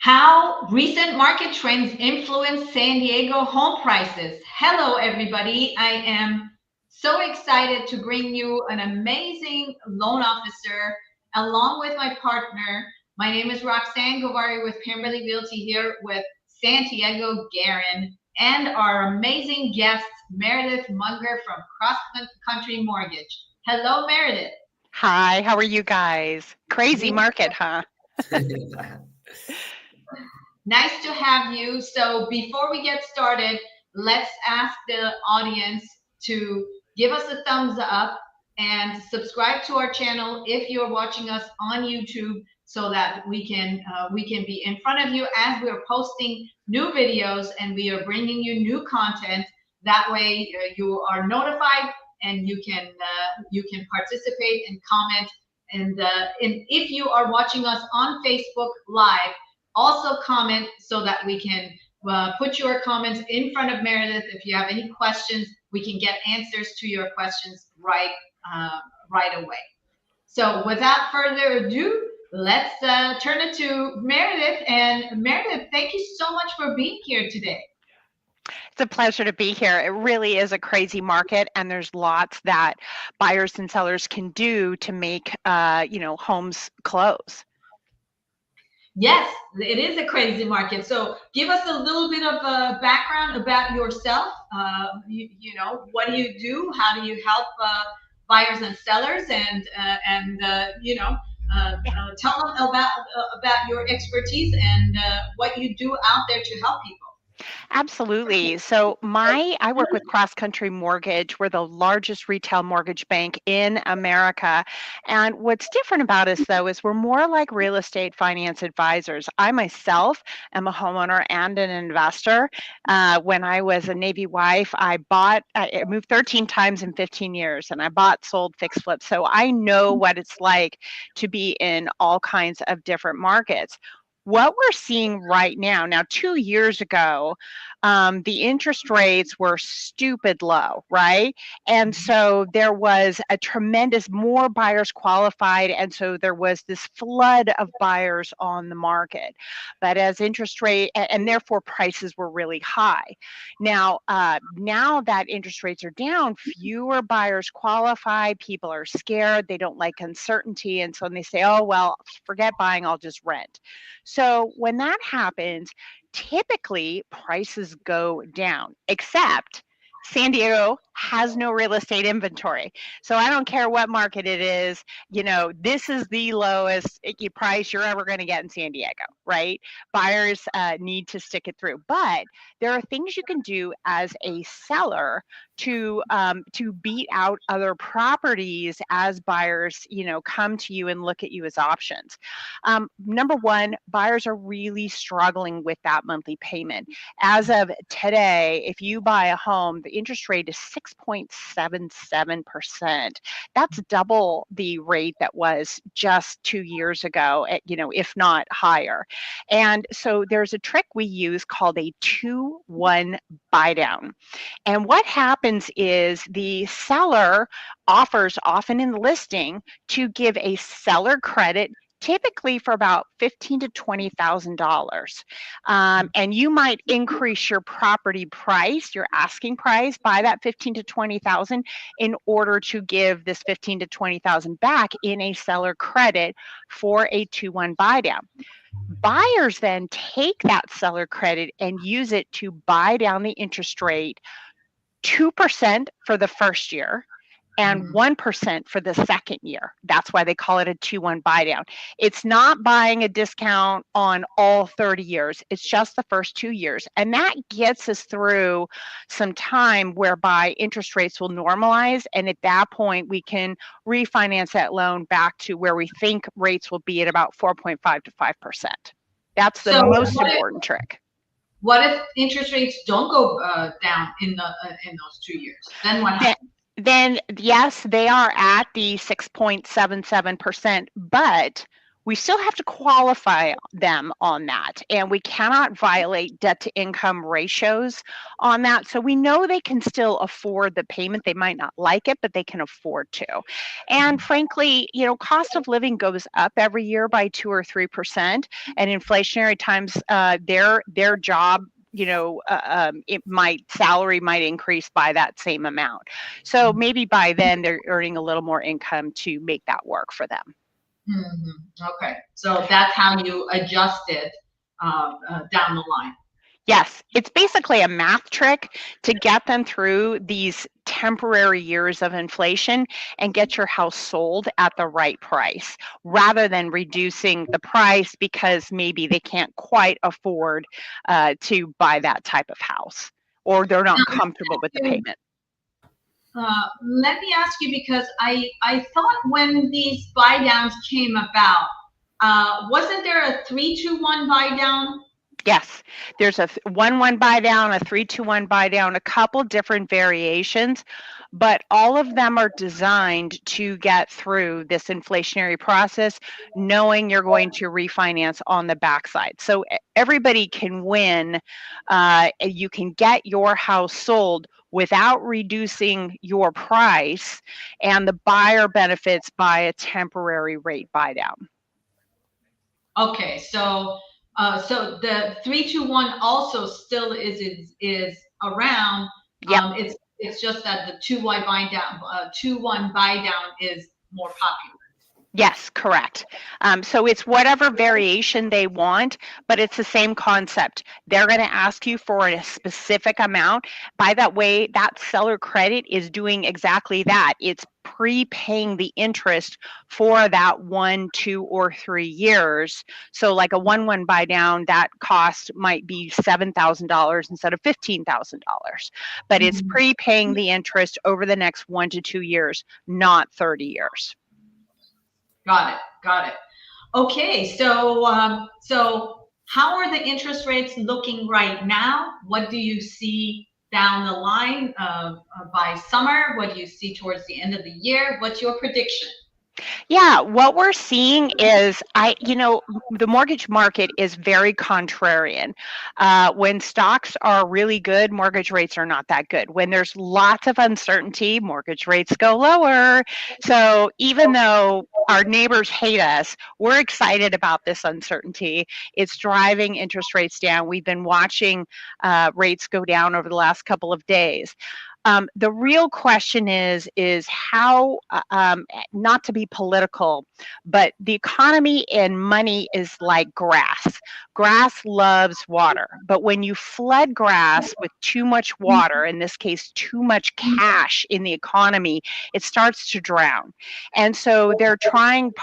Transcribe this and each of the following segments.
How recent market trends influence San Diego home prices. Hello, everybody. I am so excited to bring you an amazing loan officer along with my partner. My name is Roxanne Govari with Pemberley Realty here with Santiago Guerin and our amazing guest, Meredith Munger from Cross Country Mortgage. Hello, Meredith. Hi, how are you guys? Crazy market, huh? Nice to have you. So before we get started, let's ask the audience to give us a thumbs up and subscribe to our channel if you're watching us on YouTube so that we can be in front of you as we're posting new videos and we are bringing you new content. That way you are notified and you can participate and comment and if you are watching us on Facebook Live, also comment so that we can put your comments in front of Meredith. If you have any questions, we can get answers to your questions uh, right away. So without further ado, let's turn it to Meredith. And Meredith, thank you so much for being here today. It's a pleasure to be here. It really is a crazy market, and there's lots that buyers and sellers can do to make, homes close. Yes, it is a crazy market. So give us a little bit of a background about yourself. What do you do? How do you help buyers and sellers? Tell them about your expertise and what you do out there to help people. Absolutely. So I work with Cross Country Mortgage. We're the largest retail mortgage bank in America. And what's different about us though is we're more like real estate finance advisors. I myself am a homeowner and an investor. When I was a Navy wife, I moved 13 times in 15 years and I bought, sold, fixed, flipped. So I know what it's like to be in all kinds of different markets. What we're seeing right now, 2 years ago, the interest rates were stupid low, right? And so there was a tremendous more buyers qualified, and so there was this flood of buyers on the market. But as interest rate, and therefore prices were really high. Now that interest rates are down, fewer buyers qualify. People are scared. They don't like uncertainty, and so they say, "Oh well, forget buying. I'll just rent." So when that happens, typically prices go down, except San Diego has no real estate inventory. So I don't care what market it is, this is the lowest price you're ever going to get in San Diego, right? Buyers need to stick it through. But there are things you can do as a seller to beat out other properties as buyers, come to you and look at you as options. Number one, buyers are really struggling with that monthly payment. As of today, if you buy a home, the interest rate is 6.77%. That's double the rate that was just 2 years ago, if not higher. And so there's a trick we use called a 2-1 buy down. And what happens is the seller offers, often in the listing, to give a seller credit typically for about $15,000 to $20,000. And you might increase your property price, your asking price, by that 15 to 20,000 in order to give this 15 to 20,000 back in a seller credit for a 2-1 buy down. Buyers then take that seller credit and use it to buy down the interest rate 2% for the first year and 1% for the second year. That's why they call it a 2-1 buy down. It's not buying a discount on all 30 years. It's just the first 2 years. And that gets us through some time whereby interest rates will normalize. And at that point, we can refinance that loan back to where we think rates will be at about 4.5 to 5%. That's the most important trick. What if interest rates don't go down in those 2 years? Then what happens? Then yes, they are at the 6.77%, but we still have to qualify them on that, and we cannot violate debt to income ratios on that. So we know they can still afford the payment. They might not like it, but they can afford to. And frankly, cost of living goes up every year by 2 or 3%, and inflationary times, their job, salary might increase by that same amount. So maybe by then they're earning a little more income to make that work for them. Okay, so that's how you adjust it down the line. Yes, it's basically a math trick to get them through these temporary years of inflation and get your house sold at the right price, rather than reducing the price because maybe they can't quite afford to buy that type of house, or they're not comfortable with the payment. Let me ask you, because I thought when these buy downs came about, wasn't there a 3-2-1 buy down? Yes, there's a 1-1 buy down, a 3-2-1 buy down, a couple different variations, but all of them are designed to get through this inflationary process, knowing you're going to refinance on the backside. So everybody can win. You can get your house sold without reducing your price, and the buyer benefits by a temporary rate buy down. Okay, so the 3-2-1 also still is around. Yep. It's just that the 2-1 buy down is more popular. Yes, correct. So it's whatever variation they want, but it's the same concept. They're going to ask you for a specific amount. By that way, that seller credit is doing exactly that. It's prepaying the interest for that 1, 2, or 3 years. So like a 1-1 buy down, that cost might be $7,000 instead of $15,000, but it's prepaying the interest over the next 1 to 2 years, not 30 years. Got it. Okay, so how are the interest rates looking right now? What do you see down the line by summer? What do you see towards the end of the year? What's your prediction? Yeah, what we're seeing is, the mortgage market is very contrarian. When stocks are really good, mortgage rates are not that good. When there's lots of uncertainty, mortgage rates go lower. So even though our neighbors hate us, we're excited about this uncertainty. It's driving interest rates down. We've been watching rates go down over the last couple of days. The real question is how, not to be political, but the economy and money is like grass. Grass loves water, but when you flood grass with too much water, in this case, too much cash in the economy, it starts to drown. And so they're trying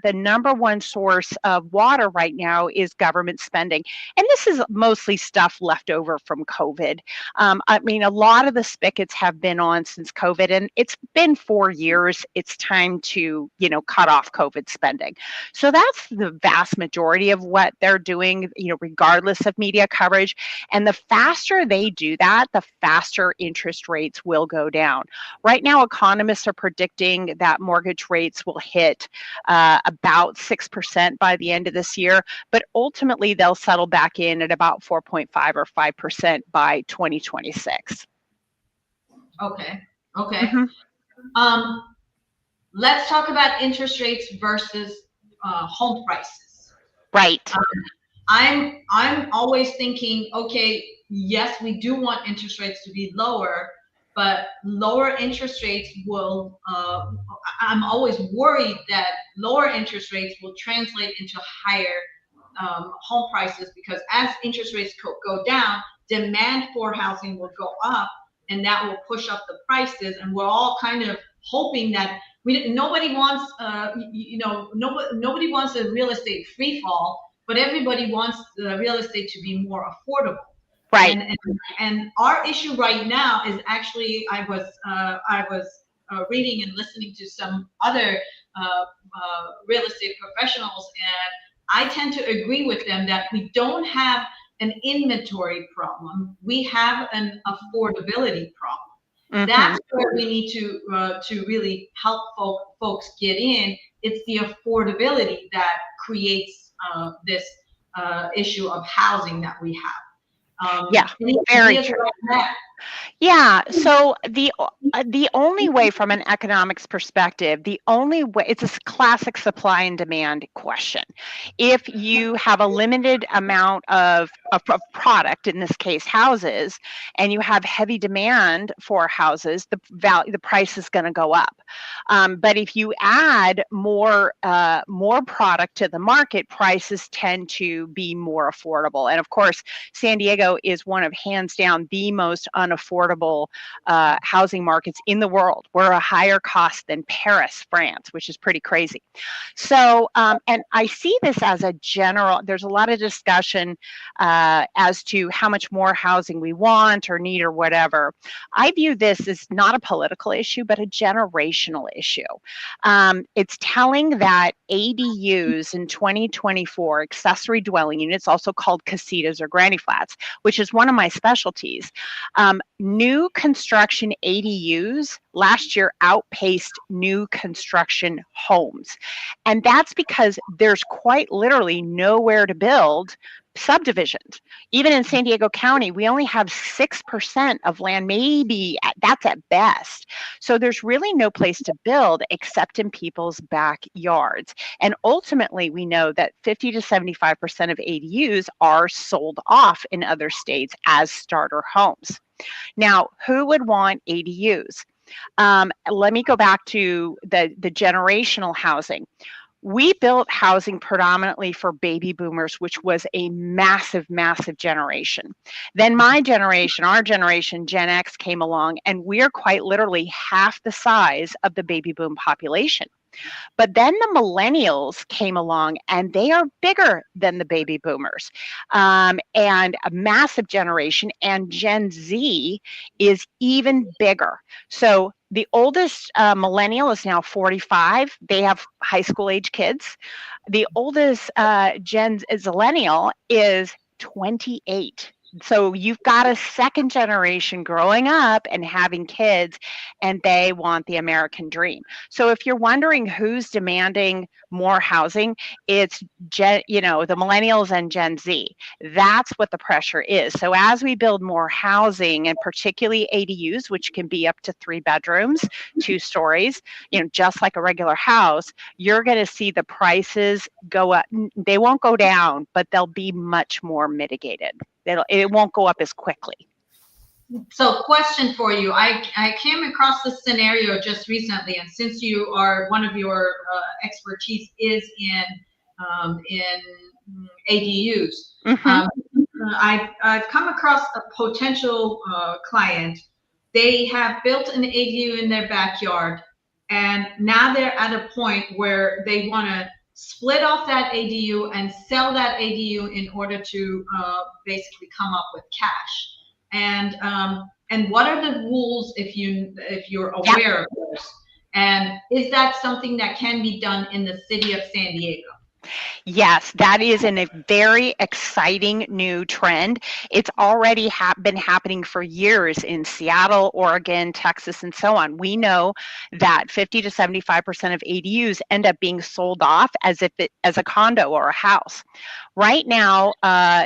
the number one source of water right now is government spending. And this is mostly stuff left over from COVID. A lot of the spigots have been on since COVID, and it's been 4 years. It's time to, cut off COVID spending. So that's the vast majority of what they're doing, regardless of media coverage. And the faster they do that, the faster interest rates will go down. Right now, economists are predicting that mortgage rates will hit about 6% by the end of this year, but ultimately they'll settle back in at about 4.5 or 5% by 2026. Okay. Let's talk about interest rates versus home prices. Right. I'm always thinking, okay, yes, we do want interest rates to be lower, but lower interest rates will, I'm always worried that lower interest rates will translate into higher home prices, because as interest rates go down, demand for housing will go up, and that will push up the prices. And we're all kind of hoping that nobody wants, nobody wants a real estate free fall, but everybody wants the real estate to be more affordable. Right. And our issue right now is actually, I was reading and listening to some other real estate professionals, and I tend to agree with them that we don't have an inventory problem. We have an affordability problem. Mm-hmm. That's where we need to really help folks get in. It's the affordability that creates this issue of housing that we have. Yeah, Any very ideas true. around that? Yeah, so the only way from an economics perspective, the only way, it's a classic supply and demand question. If you have a limited amount of product, in this case houses, and you have heavy demand for houses, the price is going to go up. But if you add more product to the market, prices tend to be more affordable. And of course, San Diego is one of, hands down, the most unaffordable housing markets in the world. We're a higher cost than Paris, France, which is pretty crazy. So, and I see this as a general, there's a lot of discussion as to how much more housing we want or need or whatever. I view this as not a political issue, but a generational issue. It's telling that ADUs in 2024, accessory dwelling units, also called casitas or granny flats, which is one of my specialties, new construction ADUs last year outpaced new construction homes. And that's because there's quite literally nowhere to build subdivisions. Even in San Diego County, we only have 6% of land, maybe that's at best. So there's really no place to build except in people's backyards. And ultimately, we know that 50 to 75% of ADUs are sold off in other states as starter homes. Now, who would want ADUs? Let me go back to the generational housing. We built housing predominantly for baby boomers, which was a massive, massive generation. Then my generation, our generation, Gen X, came along, and we are quite literally half the size of the baby boom population. But then the millennials came along, and they are bigger than the baby boomers, and a massive generation. And Gen Z is even bigger. So the oldest millennial is now 45. They have high school age kids. The oldest Gen Zillennial is 28. So you've got a second generation growing up and having kids, and they want the American dream. So if you're wondering who's demanding more housing, it's the millennials and Gen Z. That's what the pressure is. So as we build more housing, and particularly ADUs, which can be up to 3 bedrooms, 2 stories, just like a regular house, you're going to see the prices go up. They won't go down, but they'll be much more mitigated. It won't go up as quickly. So, question for you. I came across this scenario just recently, and since you are, one of your expertise is in ADUs, I've come across a potential client. They have built an ADU in their backyard, and now they're at a point where they want to split off that ADU and sell that ADU in order to basically come up with cash. And what are the rules if you're aware of those? And is that something that can be done in the city of San Diego? Yes, that is a very exciting new trend. It's already been happening for years in Seattle, Oregon, Texas, and so on. We know that 50 to 75% of ADUs end up being sold off as a condo or a house. Right now,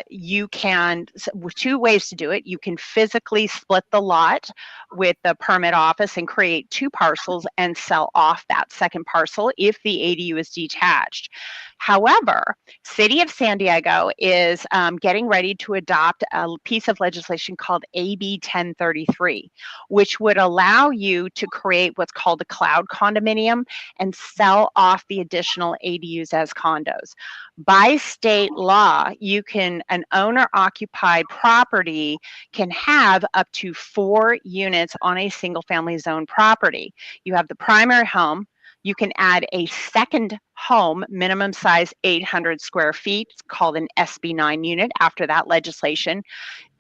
you can, 2 ways to do it. You can physically split the lot with the permit office and create 2 parcels and sell off that second parcel if the ADU is detached. However, City of San Diego is getting ready to adopt a piece of legislation called AB 1033, which would allow you to create what's called a cloud condominium and sell off the additional ADUs as condos. By state law, an owner-occupied property can have up to 4 units on a single-family zone property. You have the primary home. You can add a second home, minimum size 800 square feet. It's called an SB9 unit after that legislation.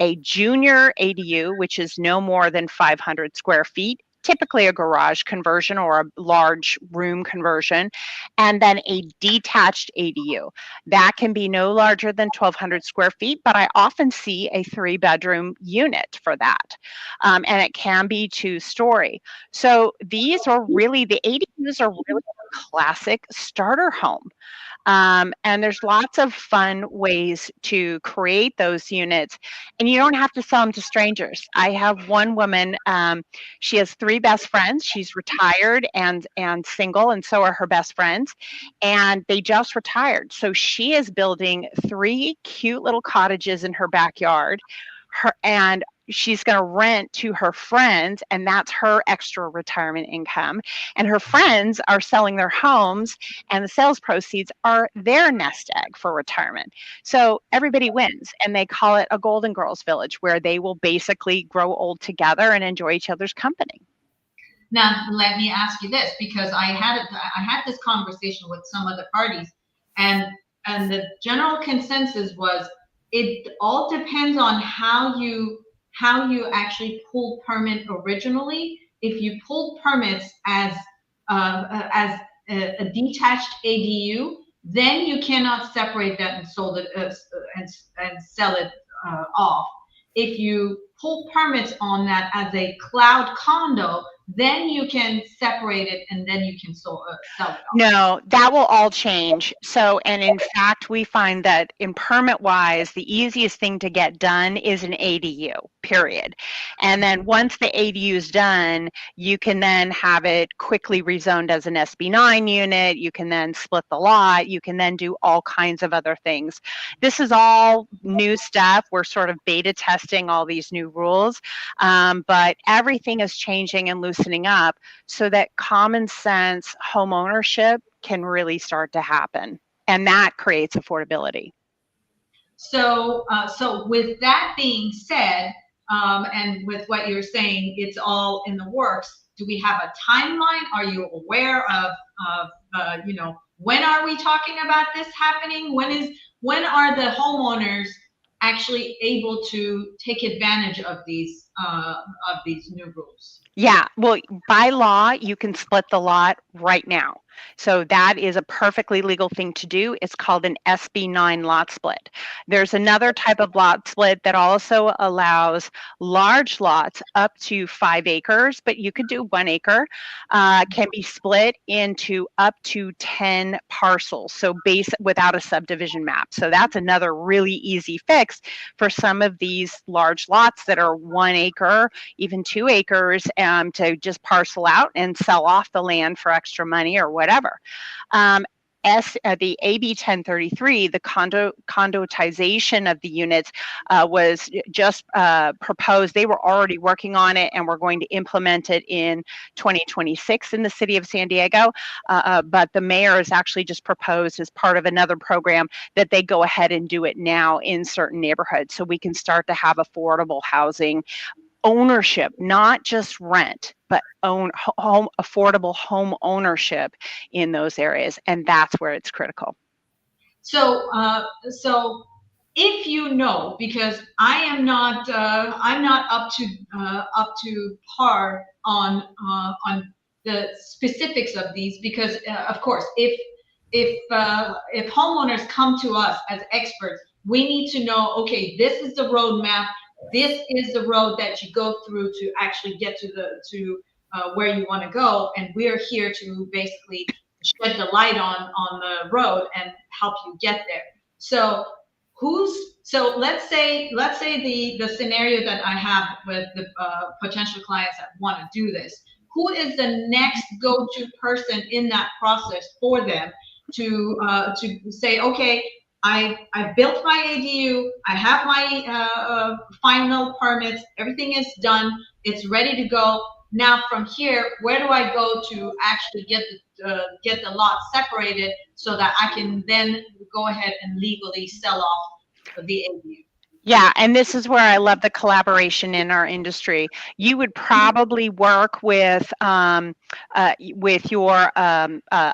A junior ADU, which is no more than 500 square feet, typically a garage conversion or a large room conversion, and then a detached ADU. That can be no larger than 1,200 square feet, but I often see a 3-bedroom unit for that. And it can be 2-story. So these are really, the ADUs are really a classic starter home. And there's lots of fun ways to create those units, and you don't have to sell them to strangers. I have one woman, she has three best friends. She's retired and single, and so are her best friends, and they just retired. So she is building three cute little cottages in her backyard. And she's going to rent to her friends, and that's her extra retirement income. And her friends are selling their homes, and the sales proceeds are their nest egg for retirement. So everybody wins, and they call it a Golden Girls Village, where they will basically grow old together and enjoy each other's company. Now, let me ask you this, because I had this conversation with some other parties, and the general consensus was it all depends on how you actually pulled permit originally. If you pulled permits as a detached ADU, then you cannot separate that and sold it and sell it off. If you pull permits on that as a cloud condo, then you can separate it and then you can sell it off. No, that will all change. So, and in fact, we find that in permit wise, the easiest thing to get done is an ADU, period. And then once the ADU is done, you can then have it quickly rezoned as an SB9 unit. You can then split the lot. You can then do all kinds of other things. This is all new stuff. We're sort of beta testing all these new rules, but everything is changing and loosening up so that common sense home ownership can really start to happen, and that creates affordability. So, so with that being said, and with what you're saying, it's all in the works. Do we have a timeline? Are you aware of when are we talking about this happening? When are the homeowners actually able to take advantage of these new rules? Yeah, well, by law, you can split the lot right now. So that is a perfectly legal thing to do. It's called an SB9 lot split. There's another type of lot split that also allows large lots up to 5 acres, but you could do 1 acre, can be split into up to 10 parcels. So without a subdivision map. So that's another really easy fix for some of these large lots that are 1 acre, even 2 acres, to just parcel out and sell off the land for extra money or whatever. The AB 1033, the condotization of the units, was just proposed. They were already working on it, and we're going to implement it in 2026 in the city of San Diego. But the mayor has actually just proposed, as part of another program, that they go ahead and do it now in certain neighborhoods, so we can start to have affordable housing ownership, not just rent, but affordable home ownership in those areas, and that's where it's critical. So, so if you know, because I'm not up to par on the specifics of these, because of course, if homeowners come to us as experts, we need to know, okay, this is the roadmap. This is the road that you go through to actually get to where you want to go, and we're here to basically shed the light on the road and help you get there. So let's say the scenario that I have with the potential clients that want to do this. Who is the next go-to person in that process for them to say, okay, I built my ADU, I have my final permits, everything is done, it's ready to go. Now from here, where do I go to actually get the lot separated so that I can then go ahead and legally sell off the ADU? Yeah, and this is where I love the collaboration in our industry. You would probably work with your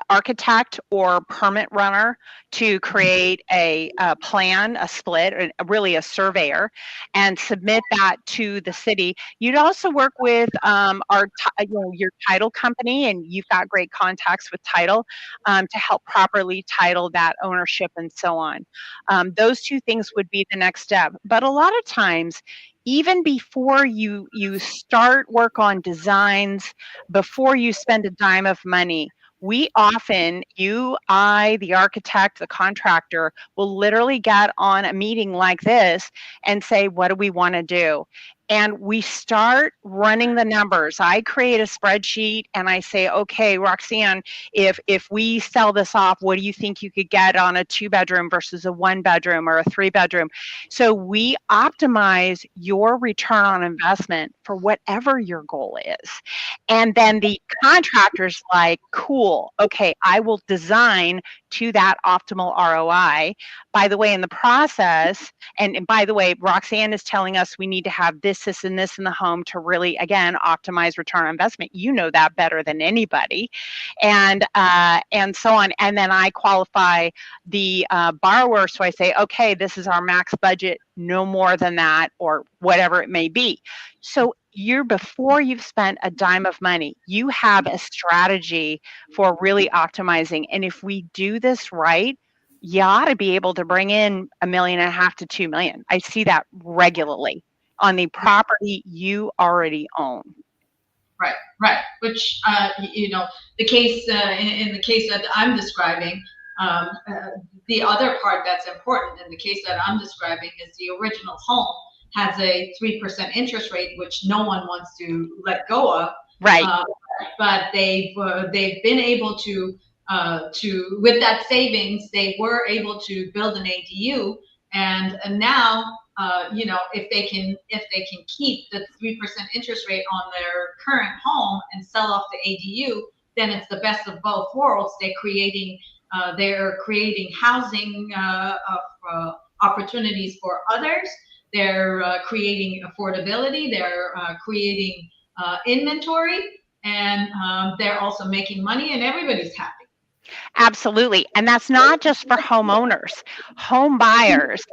architect or permit runner to create a plan, a split, really a surveyor, and submit that to the city. You'd also work with your title company, and you've got great contacts with title to help properly title that ownership and so on. Those two things would be the next step. But a lot of times, even before you start work on designs, before you spend a dime of money, We often, you, I, the architect, the contractor, will literally get on a meeting like this and say, what do we want to do? And we start running the numbers. I create a spreadsheet and I say, okay, Roxanne, if we sell this off, what do you think you could get on a 2-bedroom versus a 1-bedroom or a 3-bedroom? So we optimize your return on investment for whatever your goal is. And then the contractor's like, cool, okay, I will design to that optimal ROI. By the way, in the process, and by the way, Roxanne is telling us we need to have this, and this in the home to really, again, optimize return on investment. You know that better than anybody, and so on. And then I qualify the borrower, so I say, okay, this is our max budget, no more than that, or whatever it may be. So before you've spent a dime of money, you have a strategy for really optimizing. And if we do this right, you ought to be able to bring in $1.5 million to 2 million. I see that regularly on the property you already own. Right, right. Which, the case, in the case that I'm describing, the other part that's important in the case that I'm describing is the original home has a 3% interest rate, which no one wants to let go of. Right. But they've been able to with that savings, they were able to build an ADU, and now if they can keep the 3% interest rate on their current home and sell off the ADU, then it's the best of both worlds. They're creating housing opportunities for others. They're creating affordability. They're creating inventory, and they're also making money, and everybody's happy. Absolutely. And that's not just for homeowners, home buyers,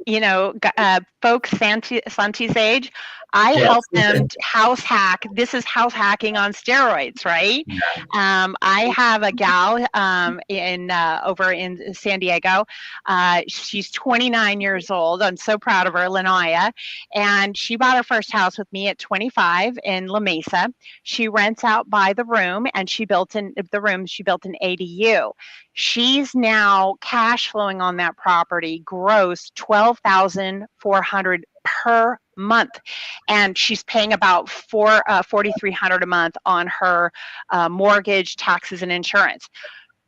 folks Santi's age, I help them house hack. This is house hacking on steroids, right? Yeah. I have a gal over in San Diego. She's 29 years old. I'm so proud of her, Lanaya. And she bought her first house with me at 25 in La Mesa. She rents out by the room, and she built an ADU. She's now cash flowing on that property, gross $12,400 per month, and she's paying about $4,300 a month on her mortgage, taxes, and insurance.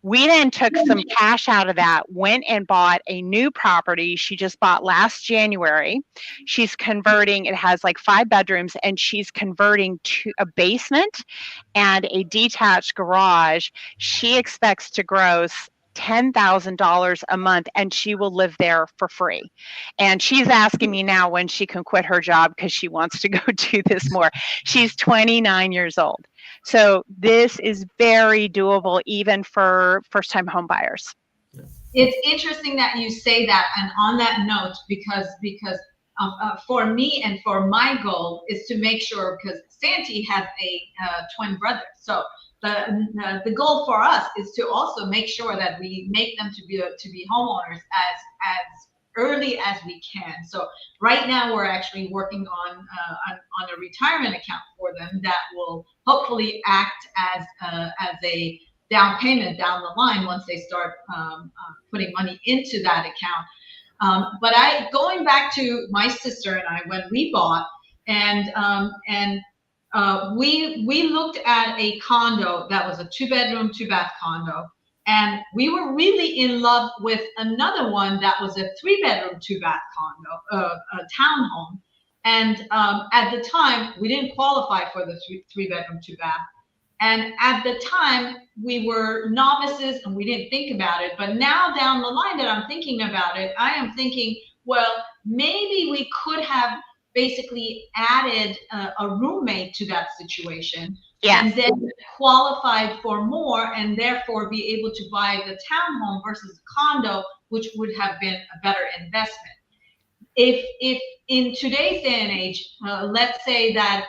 We then took some cash out of that, went and bought a new property she just bought last January. She's converting, it has like 5 bedrooms, and she's converting to a basement and a detached garage. She expects to gross $10,000 a month, and she will live there for free. And she's asking me now when she can quit her job because she wants to go do this more. She's 29 years old. So this is very doable even for first-time home buyers. It's interesting that you say that, and on that note, because for me and for my goal is to make sure, because Santi has a twin brother, so the goal for us is to also make sure that we make them to be homeowners as early as we can. So right now we're actually working on a retirement account for them that will hopefully act as a down payment down the line once they start putting money into that account. But going back to my sister and I, when we bought, and we looked at a condo that was a 2-bedroom, 2-bath condo. And we were really in love with another one that was a 3-bedroom, 2-bath condo, a townhome. And at the time, we didn't qualify for the 3-bedroom, 2-bath. And at the time, we were novices and we didn't think about it. But now down the line that I'm thinking about it, I am thinking, well, maybe we could have basically added a roommate to that situation. Yes. And then qualified for more, and therefore be able to buy the townhome versus the condo, which would have been a better investment. If in today's day and age, let's say that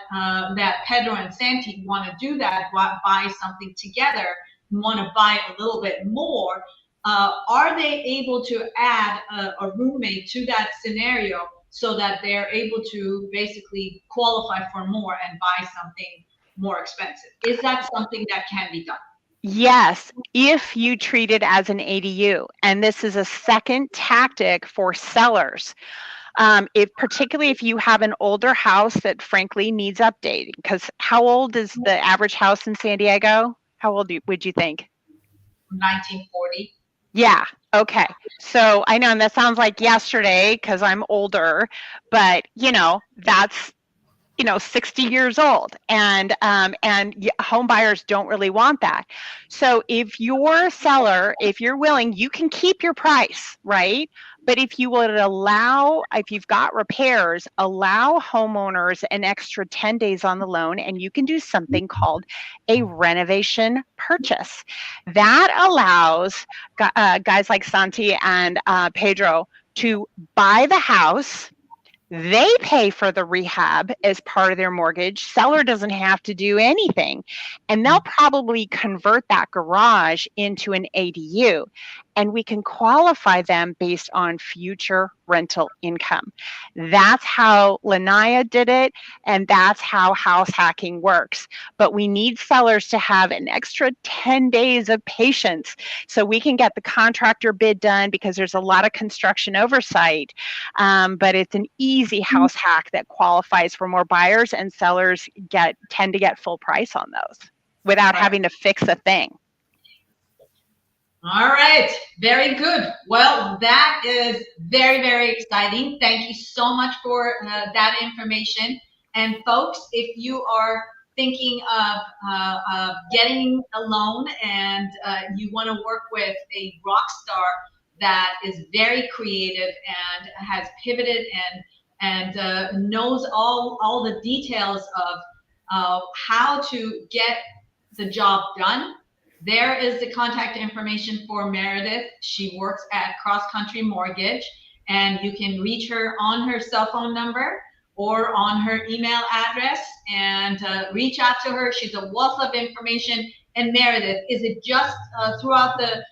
Pedro and Santi want to do that, buy something together, want to buy a little bit more, are they able to add a roommate to that scenario so that they're able to basically qualify for more and buy something more expensive? Is that something that can be done? Yes, if you treat it as an ADU. And this is a second tactic for sellers. Particularly if you have an older house that frankly needs updating, because how old is the average house in San Diego? How old would you think? 1940. Yeah. Okay. So I know, and that sounds like yesterday because I'm older, but that's 60 years old, and home buyers don't really want that. So if you're a seller, if you're willing, you can keep your price, right? But if you would allow, if you've got repairs, allow homeowners an extra 10 days on the loan, and you can do something called a renovation purchase. That allows guys like Santi and Pedro to buy the house. They pay for the rehab as part of their mortgage. Seller doesn't have to do anything. And they'll probably convert that garage into an ADU. And we can qualify them based on future rental income. That's how Lanaya did it. And that's how house hacking works. But we need sellers to have an extra 10 days of patience so we can get the contractor bid done, because there's a lot of construction oversight. But it's an easy house hack that qualifies for more buyers, and sellers tend to get full price on those without having to fix a thing. All right, very good. Well, that is very, very exciting. Thank you so much for that information. And folks, if you are thinking of getting a loan and you want to work with a rock star that is very creative and has pivoted and knows all the details of how to get the job done, there is the contact information for Meredith. She works at Cross Country Mortgage, and you can reach her on her cell phone number or on her email address, and reach out to her. She's a wealth of information. And Meredith, is it just throughout the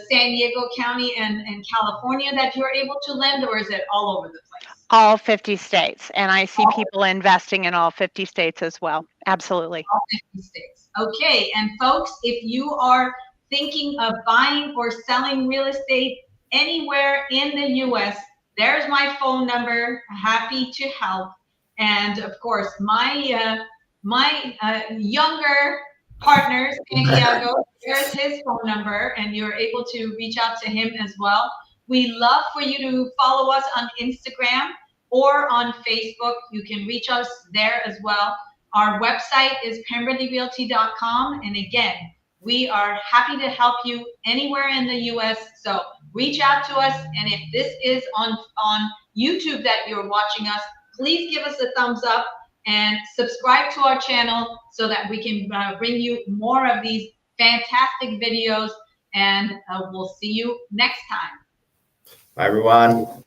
San Diego County and California that you're able to lend, or is it all over the place? All 50 states. And I see people investing in all 50 states as well. Absolutely. All 50 states. Okay. And folks, if you are thinking of buying or selling real estate anywhere in the U.S., there's my phone number. Happy to help. And of course, my younger partner, Santiago, there's his phone number, and you're able to reach out to him as well. We love for you to follow us on Instagram or on Facebook. You can reach us there as well. Our website is pemberleyrealty.com. And again, we are happy to help you anywhere in the U.S. So reach out to us. And if this is on YouTube that you're watching us, please give us a thumbs up and subscribe to our channel so that we can bring you more of these fantastic videos. And we'll see you next time. Bye, everyone.